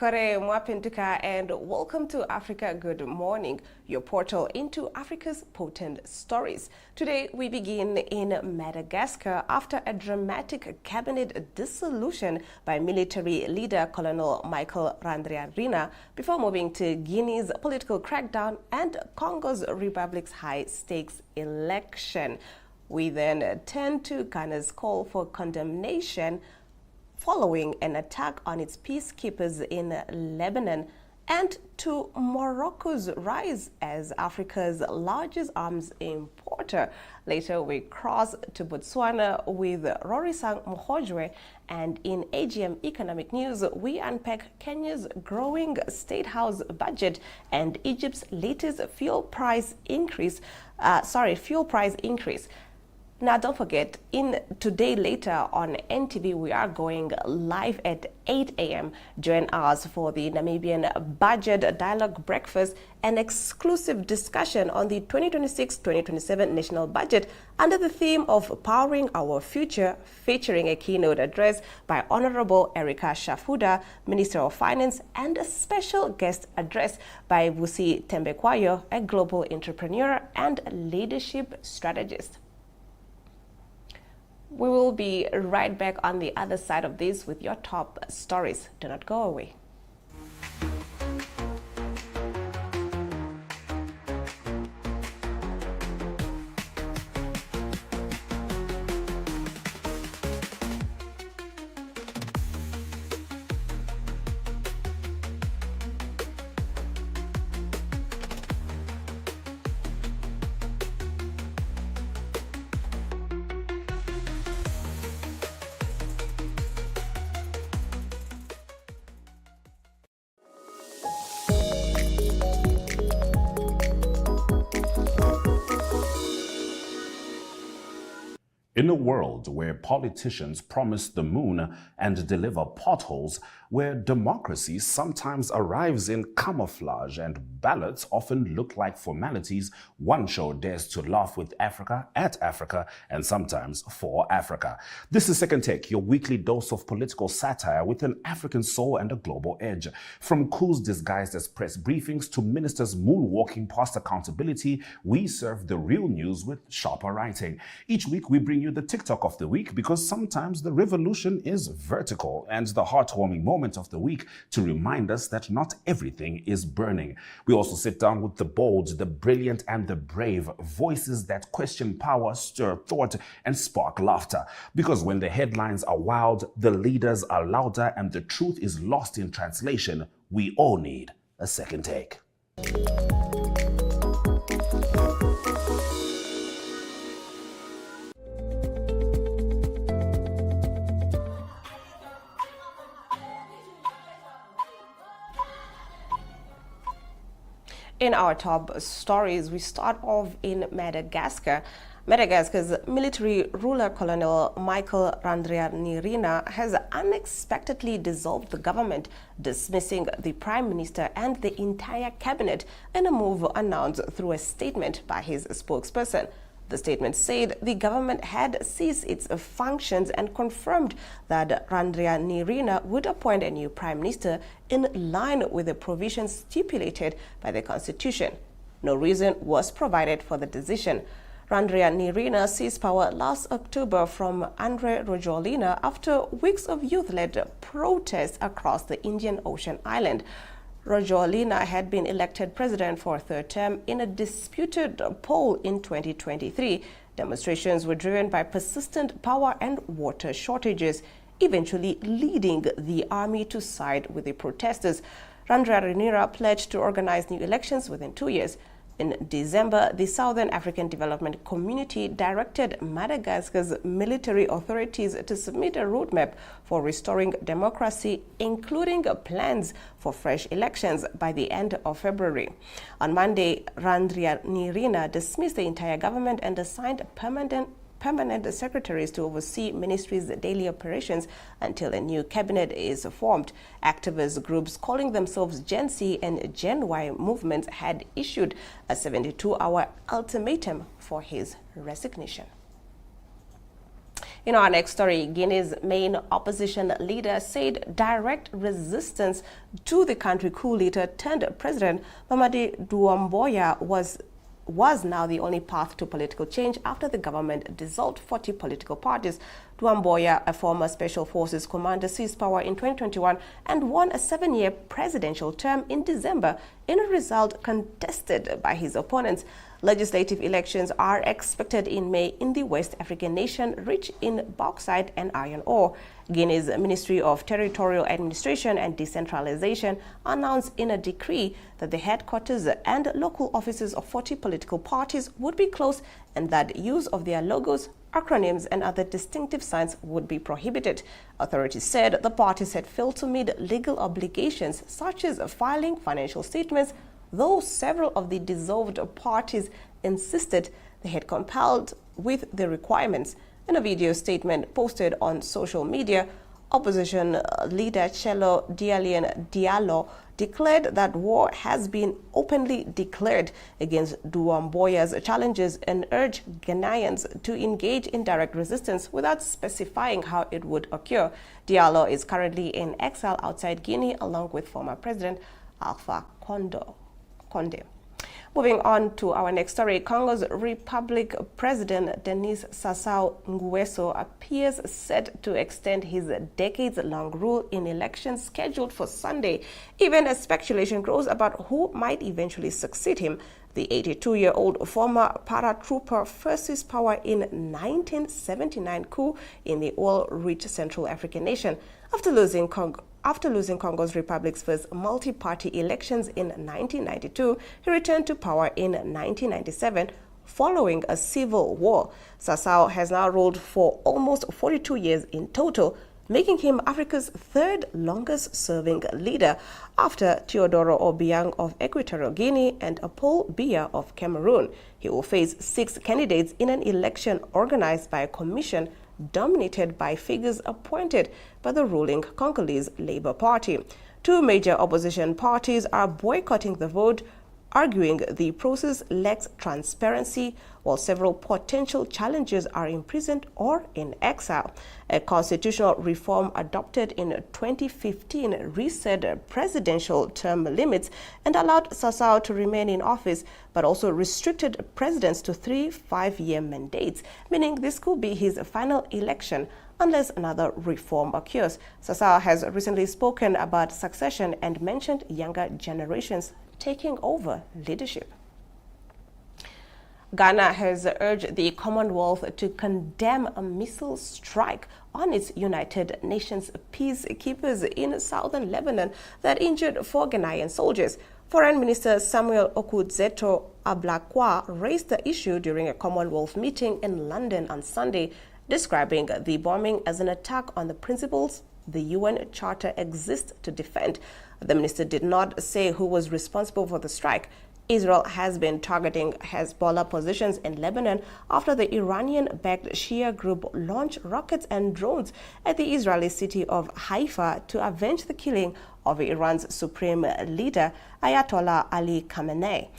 Kore Mwapinduka and welcome to Africa Good Morning, your portal into Africa's potent stories. Today we begin in Madagascar after a dramatic cabinet dissolution by military leader Colonel Michael Randrianirina before moving to Guinea's political crackdown and Congo's Republic's high-stakes election. We then turn to Ghana's call for condemnation following an attack on its peacekeepers in Lebanon, and to Morocco's rise as Africa's largest arms importer. Later, we cross to Botswana with Rorisang Mogojwe, and in AGM Economic News, we unpack Kenya's growing state house budget and Egypt's latest fuel price increase. Now, don't forget, in Today Later on NTV, we are going live at 8 a.m. Join us for the Namibian Budget Dialogue Breakfast, an exclusive discussion on the 2026-2027 national budget under the theme of Powering Our Future, featuring a keynote address by Honorable Erika Shafuda, Minister of Finance, and a special guest address by Vusi Tembekwayo, a global entrepreneur and leadership strategist. We will be right back on the other side of this with your top stories. Do not go away. In a world where politicians promise the moon and deliver potholes, where democracy sometimes arrives in camouflage and ballots often look like formalities, one show dares to laugh with Africa, at Africa, and sometimes for Africa. This is Second Take, your weekly dose of political satire with an African soul and a global edge. From coups disguised as press briefings to ministers moonwalking past accountability, we serve the real news with sharper writing. Each week we bring you the TikTok of the week, because sometimes the revolution is vertical, and the heartwarming moment of the week to remind us that not everything is burning. We also sit down with the bold, the brilliant, and the brave, voices that question power, stir thought, and spark laughter. Because when the headlines are wild, the leaders are louder, and the truth is lost in translation, we all need a second take. In our top stories, we start off in Madagascar. Madagascar's military ruler Colonel Michael Randrianirina has unexpectedly dissolved the government, dismissing the prime minister and the entire cabinet in a move announced through a statement by his spokesperson. The statement said the government had ceased its functions and confirmed that Randrianirina would appoint a new prime minister in line with the provisions stipulated by the constitution. No reason was provided for the decision. Randrianirina seized power last October from Andry Rajoelina after weeks of youth-led protests across the Indian Ocean island. Rajoelina had been elected president for a third term in a disputed poll in 2023. Demonstrations were driven by persistent power and water shortages, eventually leading the army to side with the protesters. Randrianirina pledged to organize new elections within 2 years. In December, the Southern African Development Community directed Madagascar's military authorities to submit a roadmap for restoring democracy, including plans for fresh elections by the end of February. On Monday, Randrianirina dismissed the entire government and assigned permanent secretaries to oversee ministry's daily operations until a new cabinet is formed. Activist groups calling themselves Gen C and Gen Y movements had issued a 72-hour ultimatum for his resignation. In our next story, Guinea's main opposition leader said direct resistance to the country coup leader turned President Mamadi Doumbouya was now the only path to political change after the government dissolved 40 political parties. Doumbouya, a former Special Forces commander, seized power in 2021 and won a 7-year presidential term in December in a result contested by his opponents. Legislative elections are expected in May in the West African nation rich in bauxite and iron ore. Guinea's Ministry of Territorial Administration and Decentralization announced in a decree that the headquarters and local offices of 40 political parties would be closed and that use of their logos, acronyms and other distinctive signs would be prohibited. Authorities said the parties had failed to meet legal obligations such as filing financial statements, though several of the dissolved parties insisted they had complied with the requirements. In a video statement posted on social media, opposition leader Cello Dialien Diallo declared that war has been openly declared against Doumbouya's challenges and urged Ghanaians to engage in direct resistance without specifying how it would occur. Diallo is currently in exile outside Guinea along with former President Alpha Conde. Moving on to our next story, Congo's Republic President Denis Sassou Nguesso appears set to extend his decades-long rule in elections scheduled for Sunday, even as speculation grows about who might eventually succeed him. The 82-year-old former paratrooper first seized power in 1979 coup in the oil-rich Central African nation. After losing Congo's Republic's first multi-party elections in 1992, he returned to power in 1997 following a civil war. Sassou has now ruled for almost 42 years in total, making him Africa's third longest-serving leader after Teodoro Obiang of Equatorial Guinea and Paul Biya of Cameroon. He will face 6 candidates in an election organized by a commission dominated by figures appointed by the ruling Congolese Labour Party. 2 major opposition parties are boycotting the vote, arguing the process lacks transparency, while several potential challengers are imprisoned or in exile. A constitutional reform adopted in 2015 reset presidential term limits and allowed Sassou to remain in office, but also restricted presidents to 3 5-year mandates, meaning this could be his final election unless another reform occurs. Sassou has recently spoken about succession and mentioned younger generations taking over leadership. Ghana has urged the Commonwealth to condemn a missile strike on its United Nations peacekeepers in southern Lebanon that injured 4 Ghanaian soldiers. Foreign Minister Samuel Okudzeto Ablakwa raised the issue during a Commonwealth meeting in London on Sunday, describing the bombing as an attack on the principles the UN Charter exists to defend. The minister did not say who was responsible for the strike. Israel has been targeting Hezbollah positions in Lebanon after the Iranian-backed Shia group launched rockets and drones at the Israeli city of Haifa to avenge the killing of Iran's supreme leader, Ayatollah Ali Khamenei.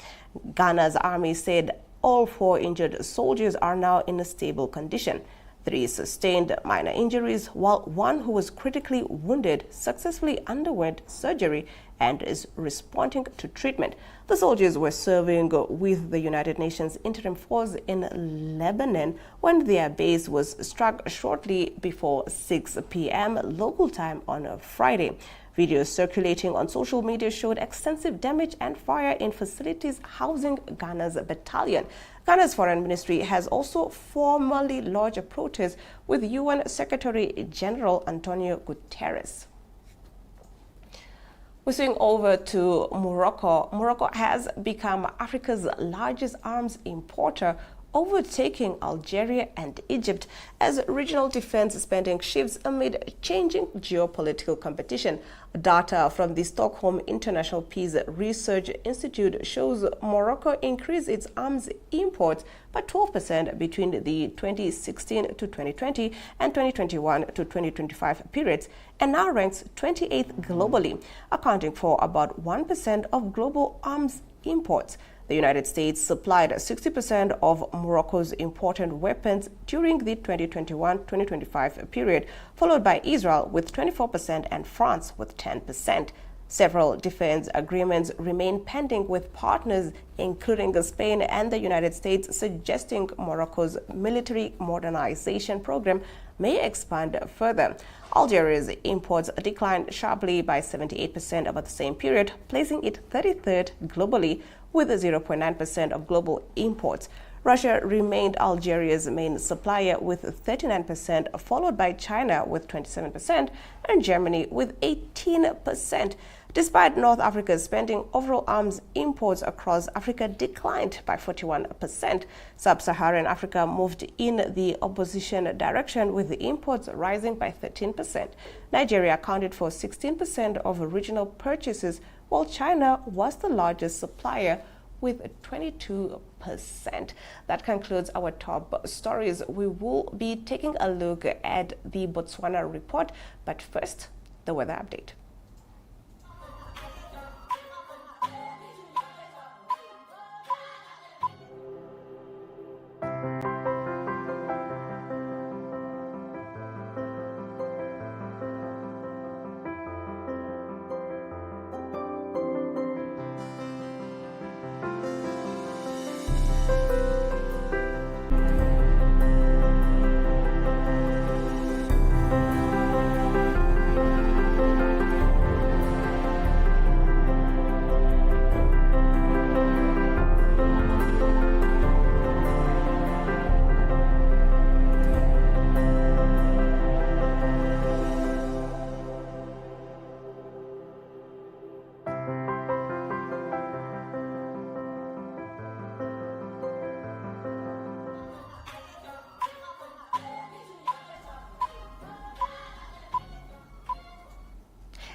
Ghana's army said all 4 injured soldiers are now in a stable condition. 3 sustained minor injuries, while 1 who was critically wounded successfully underwent surgery and is responding to treatment. The soldiers were serving with the United Nations Interim Force in Lebanon when their base was struck shortly before 6 p.m. local time on Friday. Videos circulating on social media showed extensive damage and fire in facilities housing Ghana's battalion. Ghana's foreign ministry has also formally lodged a protest with UN Secretary General Antonio Guterres. We're swing over to Morocco. Morocco has become Africa's largest arms importer, overtaking Algeria and Egypt as regional defense spending shifts amid changing geopolitical competition. Data from the Stockholm International Peace Research Institute shows Morocco increased its arms imports by 12% between the 2016 to 2020 and 2021 to 2025 periods, and now ranks 28th globally, accounting for about 1% of global arms imports. The United States supplied 60% of Morocco's imported weapons during the 2021-2025 period, followed by Israel with 24% and France with 10%. Several defense agreements remain pending with partners, including Spain and the United States, suggesting Morocco's military modernization program may expand further. Algeria's imports declined sharply by 78% over the same period, placing it 33rd globally with 0.9% of global imports. Russia remained Algeria's main supplier with 39%, followed by China with 27% and Germany with 18%. Despite North Africa's spending, overall arms imports across Africa declined by 41%. Sub-Saharan Africa moved in the opposition direction, with the imports rising by 13%. Nigeria accounted for 16% of regional purchases, while China was the largest supplier with 22%. That concludes our top stories. We will be taking a look at the Botswana report, but first, the weather update.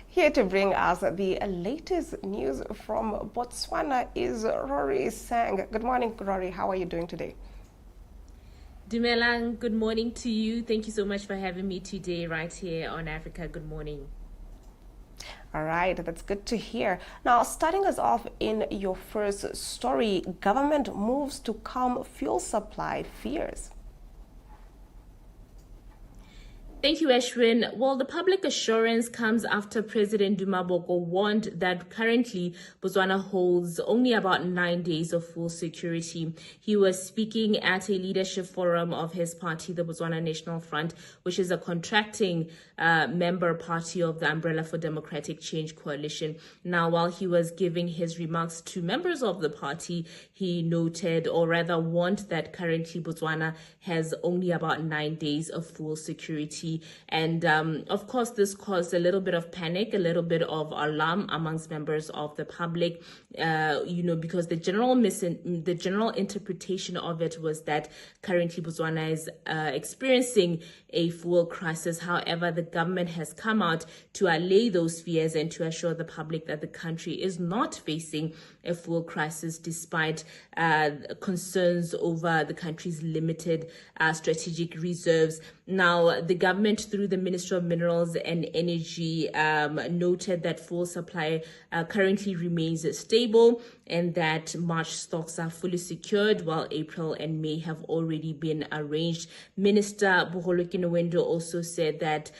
Here to bring us the latest news from Botswana is Rorisang. Good morning, Rory. How are you doing today? Dumelang, good morning to you. Thank you so much for having me today right here on Africa. Good morning. All right, that's good to hear. Now, starting us off in your first story, government moves to calm fuel supply fears. Thank you, Ashwin. Well, the public assurance comes after President Duma Boko warned that currently Botswana holds only about 9 days of full security. He was speaking at a leadership forum of his party, the Botswana National Front, which is a contracting member party of the Umbrella for Democratic Change coalition. Now, while he was giving his remarks to members of the party, he noted, or rather warned, that currently Botswana has only about 9 days of full security. And of course, this caused a little bit of panic, a little bit of alarm amongst members of the public, because the general interpretation of it was that currently Botswana is experiencing a fuel crisis. However, the government has come out to allay those fears and to assure the public that the country is not facing a fuel crisis, despite concerns over the country's limited strategic reserves. Now, the government, through the Ministry of Minerals and Energy, noted that fuel supply currently remains stable and that March stocks are fully secured, while April and May have already been arranged. Minister Boholo also said that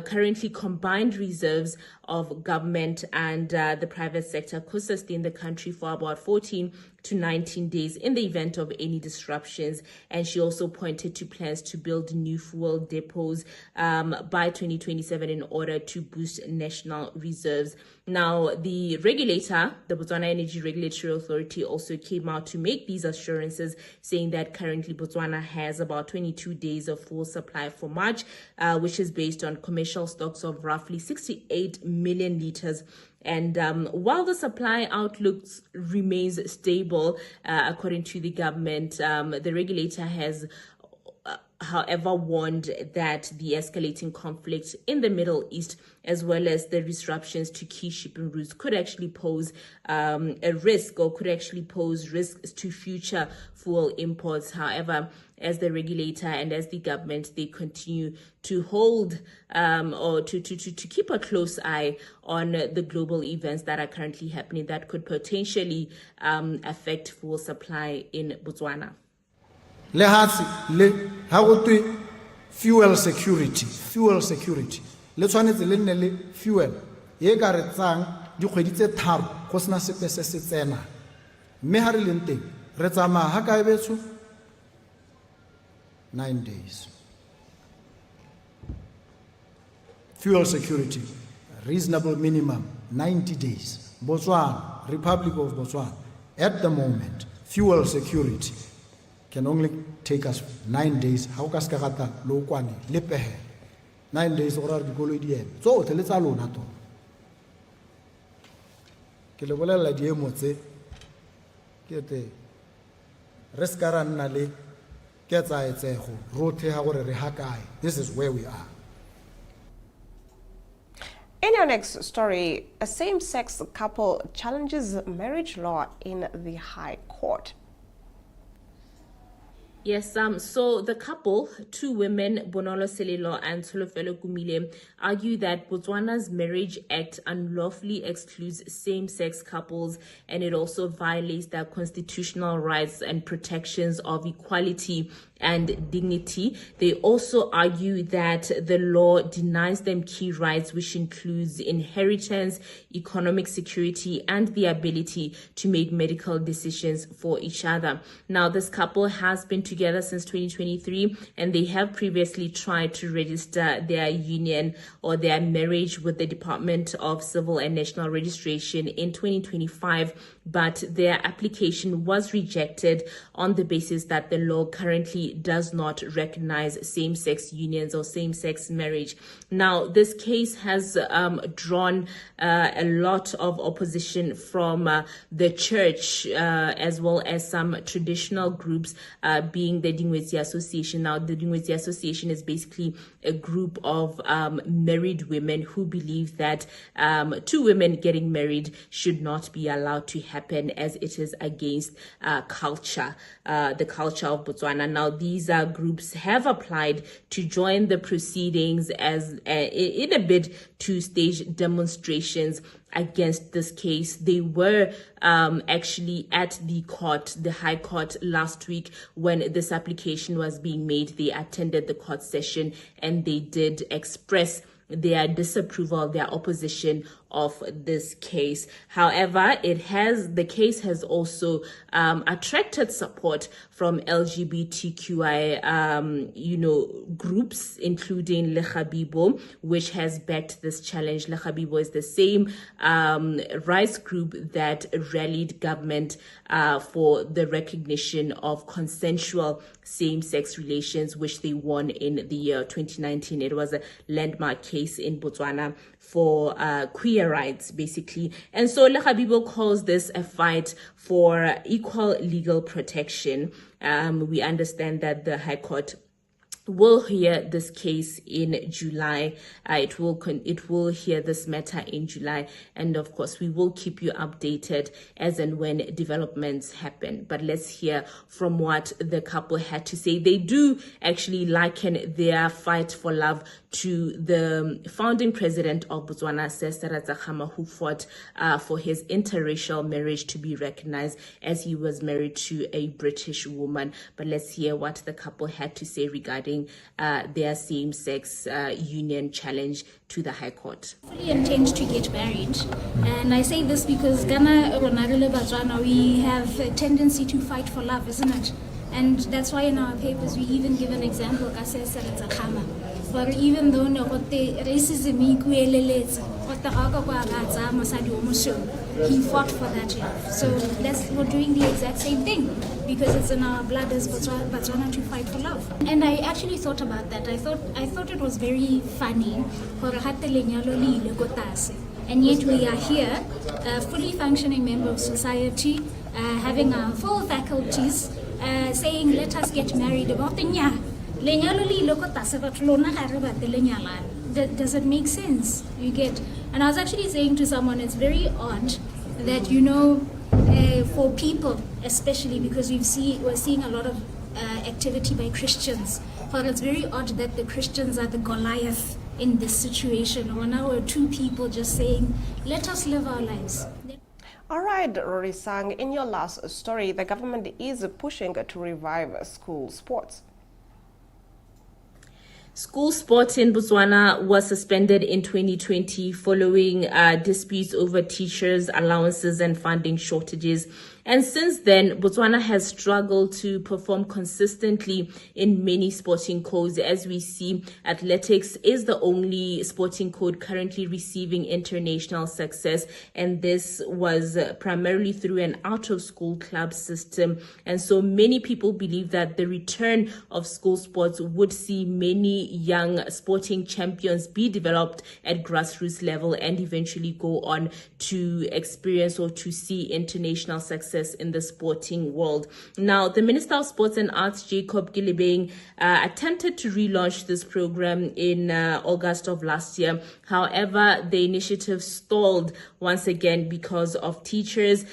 currently combined reserves of government and the private sector could sustain the country for about 14 to 19 days in the event of any disruptions. And she also pointed to plans to build new fuel depots by 2027 in order to boost national reserves. Now, the regulator, the Botswana Energy Regulatory Authority, also came out to make these assurances, saying that currently Botswana has about 22 days of full supply for March, which is based on commercial stocks of roughly 68 million liters. And while the supply outlook remains stable, according to the government, the regulator has however, warned that the escalating conflict in the Middle East, as well as the disruptions to key shipping routes, could actually pose a risk, or could actually pose risks to future fuel imports. However, as the regulator and as the government, they continue to hold or to keep a close eye on the global events that are currently happening that could potentially affect fuel supply in Botswana. Fuel security. Le tshwanetse le nne le fuel ye ka re tsang dikgwedi tse tharo go sena sepe se se tsena, mme ha re leng teng re tsamaya ha kae betso 9 days. Fuel security, reasonable minimum 90 days. Botswana, Republic of Botswana, at the moment, fuel security can only take us 9 days. How ka ska gata lo kwane le pehe 9 days ora di koloi di eme so tele tsa lona to ke le bolela di emotse ke te re ska ra nna le ke tsa etsego rothe ha gore re hakae. This is where we are. In your next story, a same-sex couple challenges marriage law in the High Court. Yes, so the couple, two women, Bonolo Selelo and Solofelo Kumile, argue that Botswana's Marriage Act unlawfully excludes same-sex couples, and it also violates their constitutional rights and protections of equality and dignity. They also argue that the law denies them key rights, which includes inheritance, economic security, and the ability to make medical decisions for each other. Now, this couple has been together since 2023, and they have previously tried to register their union or their marriage with the Department of Civil and National Registration in 2025, but their application was rejected on the basis that the law currently does not recognize same-sex unions or same-sex marriage. Now, this case has drawn a lot of opposition from the church as well as some traditional groups, being the Dingwetsi Association. Now, the Dingwetsi Association is basically a group of married women who believe that two women getting married should not be allowed to happen, as it is against culture, the culture of Botswana. Now, these groups have applied to join the proceedings as in a bid to stage demonstrations against this case. They were actually at the court, the High Court, last week when this application was being made. They attended the court session and they did express their disapproval, their opposition of this case. However, the case has also attracted support from LGBTQI, groups, including Lekhabibo, which has backed this challenge. Lekhabibo is the same rights group that rallied government for the recognition of consensual same-sex relations, which they won in the year 2019. It was a landmark case in Botswana for queer rights, basically. And so Lekhabibo calls this a fight for equal legal protection. We understand that the High Court will hear this case in July. It will hear this matter in July, and of course we will keep you updated as and when developments happen. But let's hear from what the couple had to say. They do actually liken their fight for love to the founding president of Botswana, Cesar Tsakama, who fought for his interracial marriage to be recognized, as he was married to a British woman. But let's hear what the couple had to say regarding their same-sex union challenge to the High Court. I fully intend to get married, and I say this because Ghana, Botswana, we have a tendency to fight for love, isn't it? And that's why in our papers we even give an example, for even though racism he fought for that love. So we're doing the exact same thing, because it's in our blood as Botswana to fight for love. And I actually thought about that. I thought it was very funny, and yet we are here, a fully functioning member of society, having our full faculties, saying let us get married about the nya. Lenyalo le ile ko tlase batho lona ga re batle lenyalane. Does it make sense? You get? And I was actually saying to someone, it's very odd that, you know, for people, especially because we're seeing a lot of activity by Christians. But it's very odd that the Christians are the Goliath in this situation. Or now we're two people just saying, let us live our lives. All right, Rorisang, in your last story, the government is pushing to revive school sports. School sports in Botswana was suspended in 2020 following disputes over teachers' allowances and funding shortages. And since then, Botswana has struggled to perform consistently in many sporting codes. As we see, athletics is the only sporting code currently receiving international success. And this was primarily through an out-of-school club system. And so many people believe that the return of school sports would see many young sporting champions be developed at grassroots level and eventually go on to experience or to see international success in the sporting world. Now, the Minister of Sports and Arts, Jacob Gilibeng, attempted to relaunch this program in August of last year. However, the initiative stalled once again because of teachers.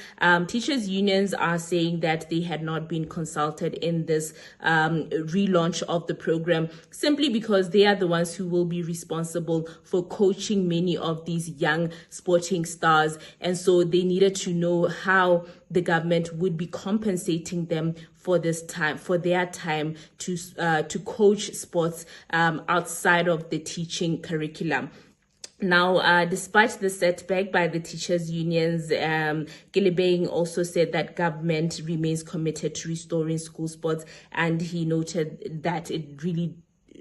Teachers' unions are saying that they had not been consulted in this relaunch of the program, simply because they are the ones who will be responsible for coaching many of these young sporting stars. And so they needed to know how the government would be compensating them for this time, for their time to coach sports outside of the teaching curriculum. Now, despite the setback by the teachers' unions, Gilibeng also said that government remains committed to restoring school sports, and he noted that it really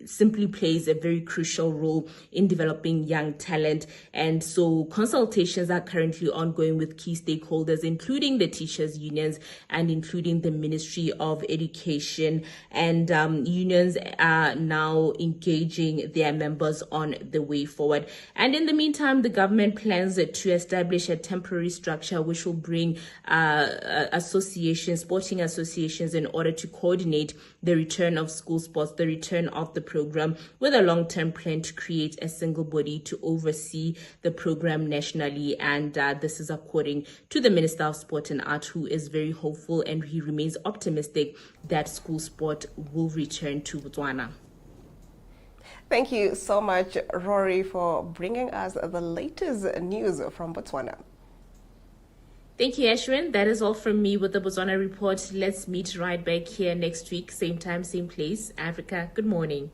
simply plays a very crucial role in developing young talent. And so consultations are currently ongoing with key stakeholders, including the teachers' unions and including the Ministry of Education. And unions are now engaging their members on the way forward. And in the meantime, the government plans to establish a temporary structure which will bring associations, sporting associations, in order to coordinate the return of school sports, the return of the program, with a long-term plan to create a single body to oversee the program nationally. And this is according to the Minister of Sport and Art, who is very hopeful, and he remains optimistic that school sport will return to Botswana. Thank you so much, Rory, for bringing us the latest news from Botswana. Thank you, Ashwin. That is all from me with the Botswana Report. Let's meet right back here next week, same time, same place. Africa, good morning.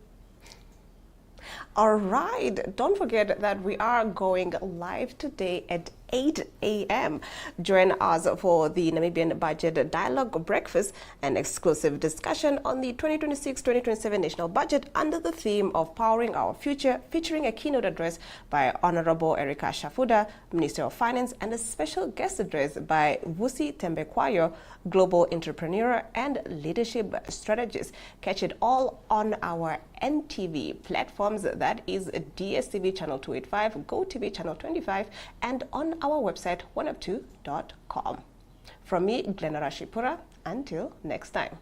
All right, don't forget that we are going live today at 8 a.m. Join us for the Namibian Budget Dialogue Breakfast, an exclusive discussion on the 2026-2027 national budget under the theme of Powering Our Future, featuring a keynote address by Honorable Erika Shafuda, Minister of Finance, and a special guest address by Vusi Tembekwayo, Global Entrepreneur and Leadership Strategist. Catch it all on our NTV platforms, that is DSTV Channel 285, GOTV Channel 25, and on our website 102.com. From me, Glenara Shipura, until next time.